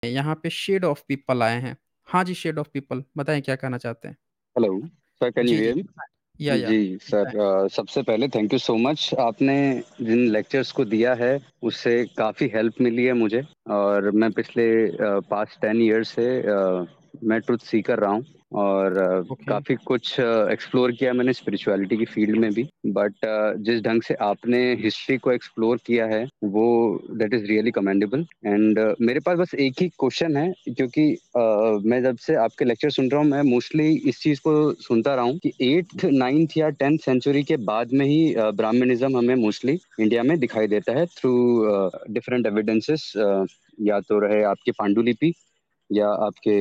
यहाँ पे shade of people आए हैं। हाँ जी, शेड ऑफ पीपल, बताएं क्या कहना चाहते हैं। हेलो सर, कैन यू जी जी हियर मी? बताएं। या जी बताएं। सर, सबसे पहले थैंक यू सो मच। आपने जिन लेक्चर्स को दिया है उससे काफ़ी हेल्प मिली है मुझे। और मैं पिछले पास्ट 10 ईयर से मैं ट्रुथ सीकर रहा हूँ। और ओके। काफ़ी कुछ एक्सप्लोर किया मैंने स्पिरिचुअलिटी की फील्ड में भी। बट जिस ढंग से आपने हिस्ट्री को एक्सप्लोर किया है वो that is really commendable. And मेरे पास बस एक ही क्वेश्चन है, क्योंकि मैं जब से आपके लेक्चर सुन रहा हूँ मैं मोस्टली इस चीज़ को सुनता रहा हूँ कि 8th 9th या 10th सेंचुरी के बाद में ही ब्राह्मणिज्म हमें मोस्टली इंडिया में दिखाई देता है थ्रू डिफरेंट एविडेंसेस। या तो रहे आपकी पांडुलिपि या आपके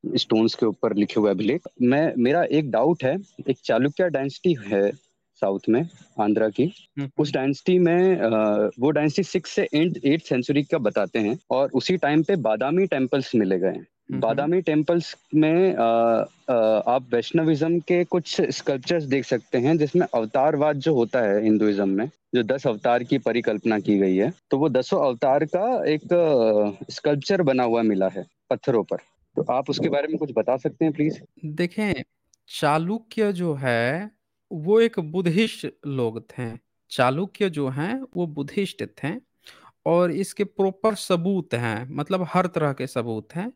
स्टोन्स के ऊपर लिखे हुए अभिलेख। मैं मेरा एक डाउट है। एक चालुक्य डायनेस्टी है साउथ में, आंध्रा की। उस हम्म। डायनेस्टी में वो डायनेस्टी 6 से 8th सेंचुरी का बताते हैं, और उसी टाइम पे बादामी टेम्पल्स मिले गए हैं। हम्म। बादामी टेम्पल्स में आप वैष्णविज्म के कुछ स्कल्पचर्स देख सकते हैं, जिसमें अवतारवाद जो होता है हिंदुइज्म में, जो 10 अवतार की परिकल्पना की गई है, तो वो 10 अवतार का एक स्कल्पचर बना हुआ मिला है पत्थरों पर। तो आप उसके बारे में कुछ बता सकते हैं प्लीज? देखें, चालुक्य जो है वो एक बुद्धिस्ट लोग थे। चालुक्य जो हैं वो बुद्धिस्ट थे। और इसके प्रॉपर सबूत हैं, मतलब हर तरह के सबूत हैं।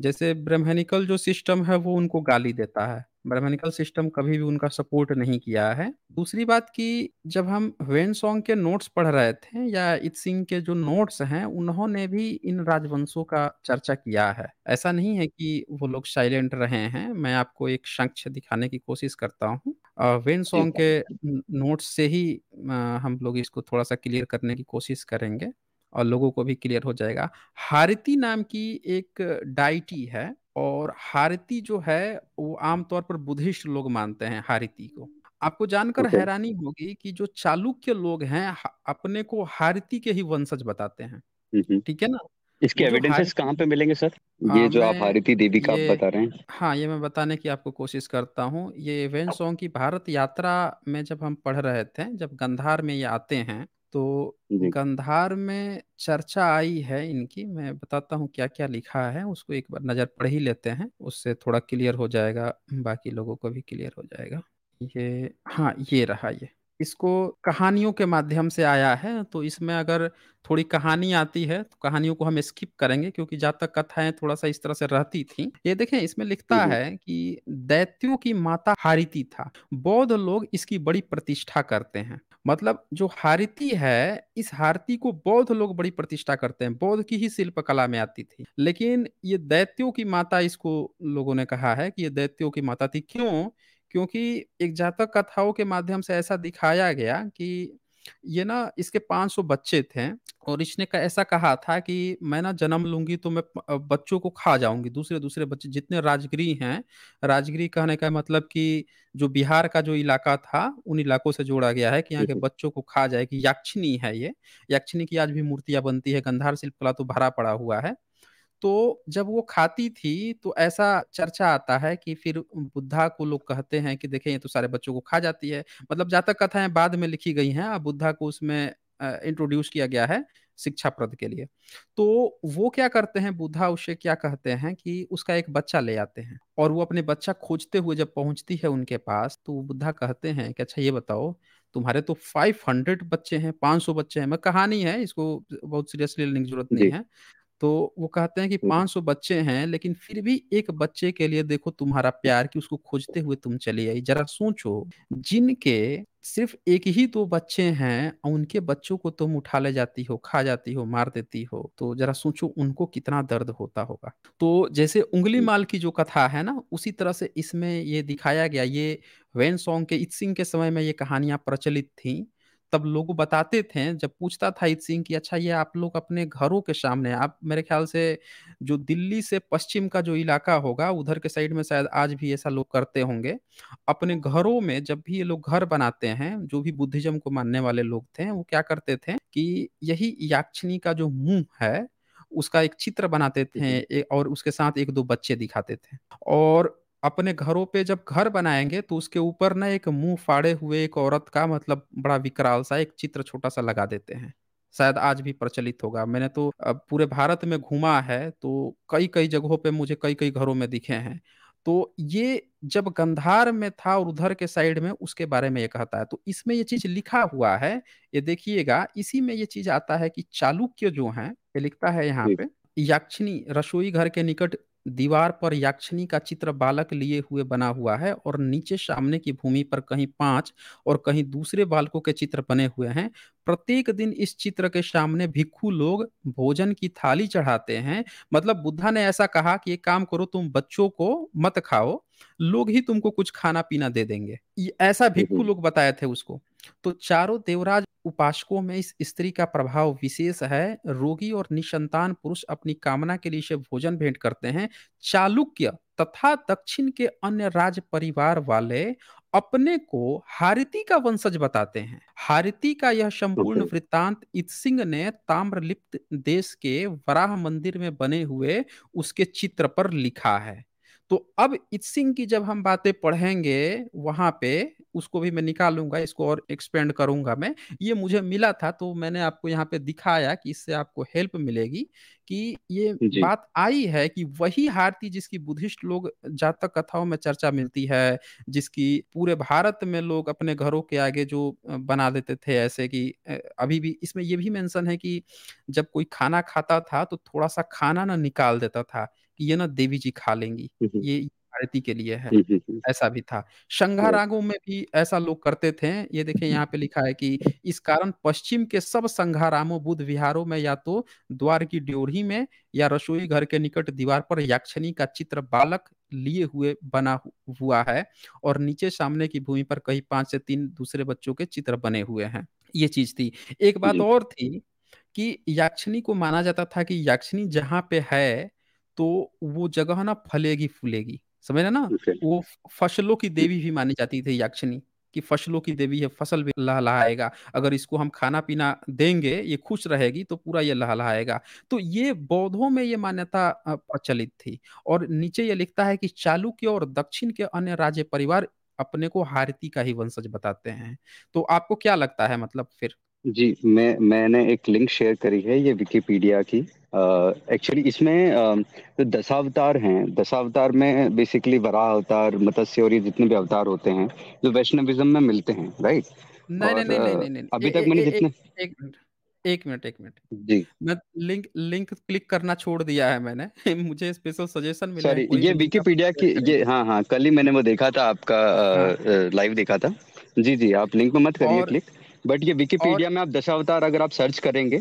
जैसे ब्रह्मनिकल जो सिस्टम है वो उनको गाली देता है। ब्रह्मनिकल सिस्टम कभी भी उनका सपोर्ट नहीं किया है। दूसरी बात कि जब हम ह्वेन के नोट्स पढ़ रहे थे या इत्सिंग के जो नोट्स हैं उन्होंने भी इन राजवंशों का चर्चा किया है। ऐसा नहीं है कि वो लोग साइलेंट रहे हैं। मैं आपको एक साक्ष्य दिखाने की कोशिश करता हूँ। ह्वेन जी। के नोट्स से ही हम लोग इसको थोड़ा सा क्लियर करने की कोशिश करेंगे और लोगों को भी क्लियर हो जाएगा। हारती नाम की एक डाइटी है। और हारती जो है वो आमतौर पर बुद्धिस्ट लोग मानते हैं हारती को। आपको जानकर ओके। हैरानी होगी कि जो चालुक्य लोग हैं अपने को हारती के ही वंशज बताते हैं। हम्म। ठीक है ना। इसके वो जो एविडेंसेस कहाँ पे हारती, मिलेंगे सर? ये जो आप मैं हारिती देवी का आप ये बता रहे हैं। हाँ, ये मैं बताने की आपको कोशिश करता हूँ। ये वेन की भारत यात्रा में जब हम पढ़ रहे थे, जब गंधार में ये आते हैं, तो जी। गंधार में चर्चा आई है इनकी। मैं बताता हूँ क्या क्या लिखा है, उसको एक बार नज़र पढ़ ही लेते हैं, उससे थोड़ा क्लियर हो जाएगा, बाकी लोगों को भी क्लियर हो जाएगा। ये हाँ, ये रहा। ये इसको कहानियों के माध्यम से आया है, तो इसमें अगर थोड़ी कहानी आती है तो कहानियों को हम स्किप करेंगे, क्योंकि जातक कथाएं थोड़ा सा इस तरह से रहती थी। ये देखें, इसमें लिखता हम्म। है कि दैत्यों की माता हारिती था। बौद्ध लोग इसकी बड़ी प्रतिष्ठा करते हैं। मतलब जो हारिती है, इस हारती को बौद्ध लोग बड़ी प्रतिष्ठा करते हैं। बौद्ध की ही शिल्प कला में आती थी। लेकिन ये दैत्यों की माता, इसको लोगों ने कहा है कि ये दैत्यों की माता थी। क्यों? क्योंकि एक जातक कथाओं के माध्यम से ऐसा दिखाया गया कि ये ना, इसके 500 बच्चे थे। और इसने ऐसा कहा था कि मैं ना जन्म लूंगी तो मैं बच्चों को खा जाऊंगी, दूसरे दूसरे बच्चे जितने राजगिरी हैं। राजगिरी कहने का मतलब कि जो बिहार का जो इलाका था उन इलाकों से जोड़ा गया है कि यहाँ के हम्म। बच्चों को खा जाएगी। याक्षिनी है ये। याक्षिनी की आज भी मूर्तियां बनती है। गंधार शिल्पकला तो भरा पड़ा हुआ है। तो जब वो खाती थी तो ऐसा चर्चा आता है कि फिर बुद्धा को लोग कहते हैं कि देखें, ये तो सारे बच्चों को खा जाती है। मतलब जातक कथाएं बाद में लिखी गई हैं, अब बुद्धा को उसमें इंट्रोड्यूस किया गया है शिक्षाप्रद के लिए। तो वो क्या करते हैं, बुद्धा उसे क्या कहते हैं कि उसका एक बच्चा ले आते हैं। और वो अपने बच्चा खोजते हुए जब पहुंचती है उनके पास, तो बुद्धा कहते हैं कि अच्छा ये बताओ, तुम्हारे तो 500 बच्चे हैं, 500 बच्चे हैं। मैं कहानी है, इसको बहुत सीरियसली लेने की जरूरत नहीं जी। है। तो वो कहते हैं कि हम्म। 500 बच्चे हैं, लेकिन फिर भी एक बच्चे के लिए देखो तुम्हारा प्यार, कि उसको खोजते हुए तुम चली आई। जरा सोचो, जिनके सिर्फ एक ही दो बच्चे हैं और उनके बच्चों को तुम उठा ले जाती हो, खा जाती हो, मार देती हो, तो जरा सोचो उनको कितना दर्द होता होगा। तो जैसे उंगली माल की जो कथा है ना, उसी तरह से इसमें ये दिखाया गया। ये वेन सॉन्ग के इत्सिंग के समय में ये कहानियां प्रचलित थी। तब लोग बताते थे, जब पूछता था इत सिंह कि अच्छा ये आप लोग अपने घरों के सामने, आप मेरे ख्याल से जो दिल्ली से पश्चिम का जो इलाका होगा उधर के साइड में शायद आज भी ऐसा लोग करते होंगे। अपने घरों में जब भी ये लोग घर बनाते हैं, जो भी बुद्धिज्म को मानने वाले लोग थे, वो क्या करते थे कि यही याक्षिनी का जो मुंह है उसका एक चित्र बनाते थे, हम्म। और उसके साथ एक दो बच्चे दिखाते थे। और अपने घरों पे जब घर बनाएंगे तो उसके ऊपर ना एक मुंह फाड़े हुए एक औरत का, मतलब बड़ा विकराल सा एक चित्र छोटा सा लगा देते हैं। शायद आज भी प्रचलित होगा। मैंने तो पूरे भारत में घूमा है, तो कई कई जगहों पे मुझे कई कई घरों में दिखे हैं। तो ये जब गंधार में था और उधर के साइड में, उसके बारे में ये कहता है। तो इसमें ये चीज लिखा हुआ है, ये देखिएगा, इसी में ये चीज आता है कि चालुक्य जो हैं, ये लिखता है यहाँ जी। पे, याक्षनी रसोई घर के निकट दीवार पर याक्षनी का चित्र बालक लिए हुए बना हुआ है, और नीचे सामने की भूमि पर कहीं 5 और कहीं दूसरे बालकों के चित्र बने हुए हैं। प्रत्येक दिन इस चित्र के सामने भिक्षु लोग भोजन की थाली चढ़ाते हैं। मतलब बुद्धा ने ऐसा कहा कि एक काम करो, तुम बच्चों को मत खाओ, लोग ही तुमको कुछ खाना पीना दे देंगे, ये ऐसा भिक्षु हम्म। लोग बताए थे उसको। तो चारों देवराज उपासकों में इस स्त्री का प्रभाव विशेष है। रोगी और निसंतान पुरुष अपनी कामना के लिए इसे भोजन भेंट करते हैं। चालुक्य तथा दक्षिण के अन्य राज परिवार वाले अपने को हारिती का वंशज बताते हैं। हारिती का यह संपूर्ण ओके। वृत्तांत इत्सिंग ने ताम्रलिप्त देश के वराह मंदिर में बने हुए उसके चित्र पर लिखा है। तो अब इत्सिंग की जब हम बातें पढ़ेंगे वहां पे, उसको भी मैं निकालूंगा, इसको और एक्सपेंड करूंगा मैं। ये मुझे मिला था तो मैंने आपको यहाँ पे दिखाया कि इससे आपको हेल्प मिलेगी, कि ये जी। बात आई है कि वही हारती जिसकी बुद्धिस्ट लोग जातक कथाओं में चर्चा मिलती है, जिसकी पूरे भारत में लोग अपने घरों के आगे जो बना देते थे ऐसे कि अभी भी इसमें ये भी मेंशन है कि जब कोई खाना खाता था तो थोड़ा सा खाना ना निकाल देता था कि ये ना देवी जी खा लेंगी, हम्म। ये आरती के लिए है। हम्म। ऐसा भी था। संघा राइट। रागों में भी ऐसा लोग करते थे। ये देखिए यहाँ पे लिखा है कि इस कारण पश्चिम के सब संघारामों बुद्ध विहारों में या तो द्वार की ड्योढ़ी में या रसोई घर के निकट दीवार पर याक्षनी का चित्र बालक लिए हुए बना हुआ है, और नीचे सामने की भूमि पर कहीं 5 से 3 दूसरे बच्चों के चित्र बने हुए हैं। ये चीज थी। एक बात जी। और थी कि याक्षनी को माना जाता था कि याक्षनी जहां पे है तो वो जगह ना फलेगी फूलेगी, समझ रहे ना। ओके। वो फसलों की देवी भी मानी जाती थी याक्षनी, कि फसलों की देवी है, फसल भी लहलहाएगा, अगर इसको हम खाना पीना देंगे ये खुश रहेगी तो पूरा ये लहलहाएगा। तो ये बौद्धों में ये मान्यता प्रचलित थी। और नीचे ये लिखता है कि चालुक्य और दक्षिण के अन्य राज्य परिवार अपने को हारती का ही वंशज बताते हैं। तो आपको क्या लगता है मतलब फिर। जी, मैंने एक लिंक शेयर करी है ये विकिपीडिया की। एक्चुअली इसमें जो दशावतार हैं, दशावतार में बेसिकली वराह अवतार, मत्स्य और ये जितने भी अवतार होते हैं जो वैष्णविज्म में मिलते हैं, राइट। नहीं नहीं और नहीं नहीं नहीं नहीं, अभी तक मैंने एक जितने। एक मिनट, एक मिनट, एक मिनट। जी। मैं लिंक लिंक क्लिक करना छोड़ दिया है मैंने। मुझे स्पेशल सजेशन मिले हैं, सॉरी, कोई ये भी लिंक आप विकिपीडिया की, शेयर ये, करेंगे। हाँ हाँ, कल ही मैंने वो देखा था आपका, हाँ। लाइव देखा था। जी जी, आप लिंक में मत करिए और क्लिक। बट ये और विकिपीडिया में आप दशावतार अगर आप सर्च करेंगे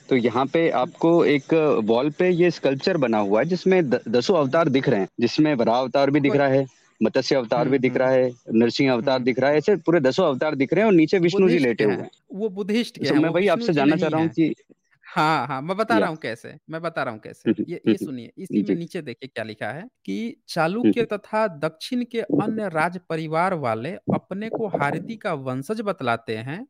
तो यहाँ पे आपको एक वॉल पे ये स्कल्पचर बना हुआ है जिसमें दसों अवतार दिख रहे हैं, जिसमें वराह अवतार भी दिख वो- रहा है, मत्स्य अवतार भी दिख रहा है, नृसिंह अवतार हम्म दिख रहा है, ऐसे पूरे दसों अवतार दिख रहे हैं और नीचे विष्णु जी बुद्धिस्ट के लेटे हुए हैं, हैं। वो बुद्धिस्ट के तो हैं, मैं वो वही विष्णु आपसे जी जानना चाह नहीं रहा हूँ है। कि हाँ हाँ, मैं बता या रहा हूँ कैसे, मैं बता रहा हूँ कैसे। ये सुनिए, इसी में जी। नीचे देखिए क्या लिखा है कि चालुक्य तथा दक्षिण के अन्य राज परिवार वाले अपने को हारती का वंशज बतलाते हैं।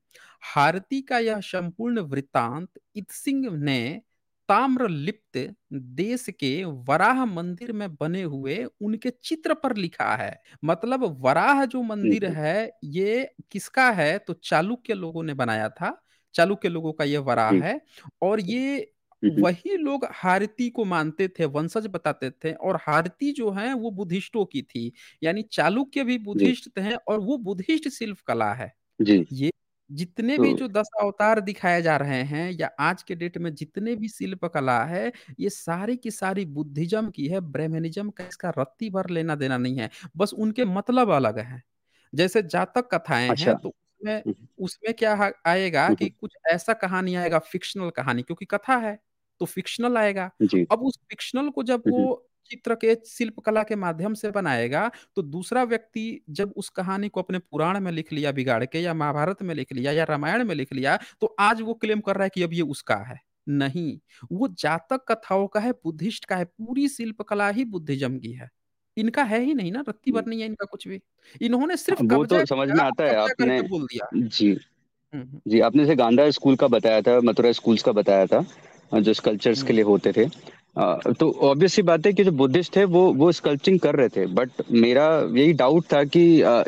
हारती का यह संपूर्ण वृत्तांत इत्सिंग ने ताम्रलिप्त देश के वराह मंदिर में बने हुए उनके चित्र पर लिखा है। मतलब वराह जो मंदिर है ये किसका है, तो चालुक्य लोगों ने बनाया था। चालुक्य लोगों का ये वराह जी। है। और ये वही लोग हारती को मानते थे, वंशज बताते थे। और हारती जो है वो बुद्धिस्टों की थी, यानी चालुक्य भी जी। बुद्धिस्ट थे और वो बुद्धिस्ट शिल्प कला है। जी। ये जितने तो भी जो 10 अवतार दिखाए जा रहे हैं या आज के डेट में जितने भी शिल्प कला है, ये सारी की सारी बुद्धिज्म की है, ब्राह्मणिज्म का इसका रत्ती भर लेना देना नहीं है। बस उनके मतलब अलग है। जैसे जातक कथाएं हैं अच्छा। तो उसमें उसमें क्या आएगा कि कुछ ऐसा कहानी आएगा, फिक्शनल कहानी, क्योंकि कथा है तो फिक्शनल आएगा। जी। अब उस फिक्शनल को जब वो चित्र के शिल्प कला के माध्यम से बनाएगा, तो दूसरा व्यक्ति जब उस कहानी को अपने पुराण में लिख लिया बिगाड़ के, या महाभारत में लिख लिया या रामायण में लिख लिया, तो आज वो क्लेम कर रहा है कि अब ये उसका है। नहीं, वो जातक कथाओं का है, बुद्धिस्ट का है, पूरी शिल्प कला ही बुद्धिज्म की है। इनका है ही नहीं ना, रत्ती भर नहीं है इनका कुछ भी। इन्होंने सिर्फ वो कब्जा तो समझ किया में और आता है कब्जा आपने। करके बोल दिया। जी। हम्म जी, आपने जैसे गांधार स्कूल का बताया था, मथुरा स्कूल्स का बताया था, जो स्कल्पचर्स के हम्म लिए होते थे। तो ऑब्वियस सी बात है कि जो बुद्धिस्ट थे वो स्कल्पचिंग कर रहे थे, बट मेरा यही डाउट था कि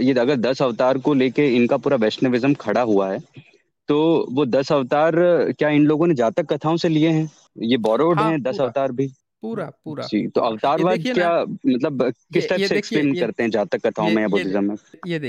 ये अगर 10 अवतार को लेके इनका पूरा वैष्णविज्म खड़ा हुआ है तो वो 10 अवतार क्या इन लोगों ने जातक कथाओं से लिए हैं? ये बोरोड हाँ, हैं 10 पूरा, अवतार भी? पूरा, पूरा, जी, तो पूरा। ये अवतारवाद देखिए क्या ना, मतलब किस टाइप ये से देखिए, एक्सप्लेन करते हैं जातक कथाओं ये में या ये बुद्धिज्म में? जी। ये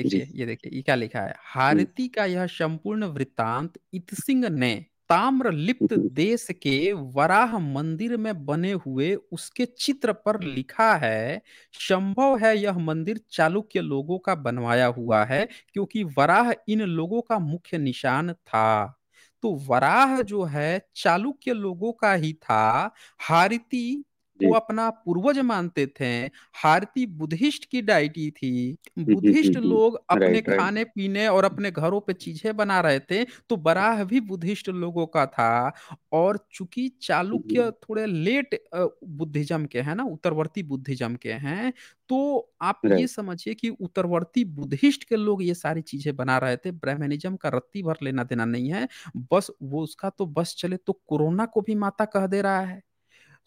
देखिए, ये क्या लिखा है। हुँ, हारती का यह संपूर्ण वृत्तांत इत्सिंग ने ताम्रलिप्त हुँ, देश के वराह मंदिर में बने हुए उसके चित्र पर लिखा है। संभव है यह मंदिर चालुक्य लोगों का बनवाया हुआ है, क्योंकि वराह इन लोगों का मुख्य निशान था। तो वराह जो है चालुक्य लोगों का ही था। हारती को जी। अपना पूर्वज मानते थे। हारती बुद्धिस्ट की डाइटी थी। हुँ, हुँ, हुँ, बुद्धिस्ट हुँ। लोग अपने राइट, राइट। खाने पीने और अपने घरों पे चीजें बना रहे थे, तो बराह भी बुद्धिस्ट लोगों का था। और चूंकि हुँ, चालुक्य हुँ। थोड़े लेट बुद्धिज्म के हैं ना, उत्तरवर्ती बुद्धिज्म के हैं, तो आप ये राइट। समझिए कि उत्तरवर्ती बुद्धिस्ट के लोग ये सारी चीजें बना रहे थे। ब्राह्मणिज्म का रत्ती भर लेना देना नहीं है। बस वो उसका तो बस चले, तो कोरोना को भी माता कह दे रहा है,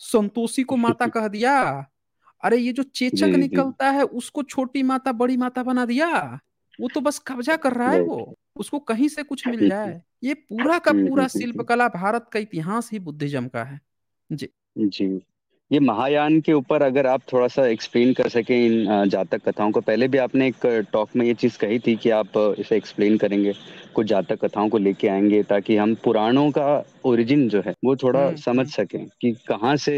संतोषी को माता कह दिया। अरे ये जो चेचक जी, जी। निकलता है उसको छोटी माता बड़ी माता बना दिया। वो तो बस कब्जा कर रहा है, राइट। वो उसको कहीं से कुछ मिल हुँ, हुँ। जाए। ये पूरा का हुँ, हुँ, पूरा हुँ, हुँ। शिल्पकला, भारत का इतिहास ही बुद्धिज्म का है। जी। जी। ये महायान के ऊपर अगर आप थोड़ा-सा एक्सप्लेन कर सकें इन जातक कथाओं को। पहले भी आपने एक टॉक में ये चीज़ कही थी कि आप इसे एक्सप्लेन करेंगे, कुछ जातक कथाओं को लेके आएँगे ताकि हम पुराणों का ओरिजिन जो है, वो थोड़ा समझ हम्म। सकें कि कहाँ से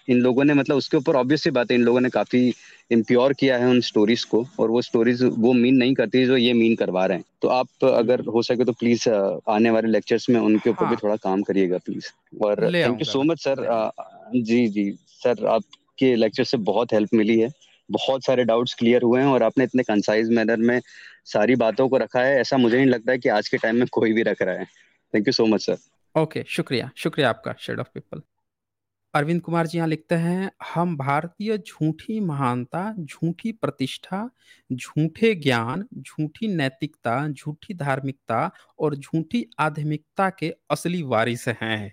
इन लोगों ने मतलब उसके ऊपर ऑब्वियस सी बात है इन लोगों ने काफ़ी इम्प्योर किया है उन स्टोरीज़ को और वो स्टोरीज़ वो मीन नहीं करती जो ये मीन करवा रहे हैं। तो आप अगर हम्म। हो सके तो प्लीज़ आने वाले लेक्चर्स में उनके ऊपर भी हाँ, थोड़ा काम करिएगा प्लीज़। और ले थैंक यू आऊंगा सो मैं, मच सर ले आऊंगा। जी, जी। सर आपके लेक्चर से बहुत हेल्प मिली है। बहुत सारे डाउट्स क्लियर हुए हैं और आपने इतने कंसाइज़ मैनर में सारी बातों को रखा है, ऐसा मुझे नहीं लगता है कि आज के टाइम में कोई भी रख रहा है। Thank you so much sir. Okay, शुक्रिया, शुक्रिया आपका, shade of people. Arvind Kumar ji यहाँ लिखते हैं, हम भारतीय झूठी महानता, झूठी प्रतिष्ठा, झूठे ज्ञान, झूठी नैतिकता, झूठी धार्मिकता और झूठी आध्यात्मिकता के असली वारिस हैं।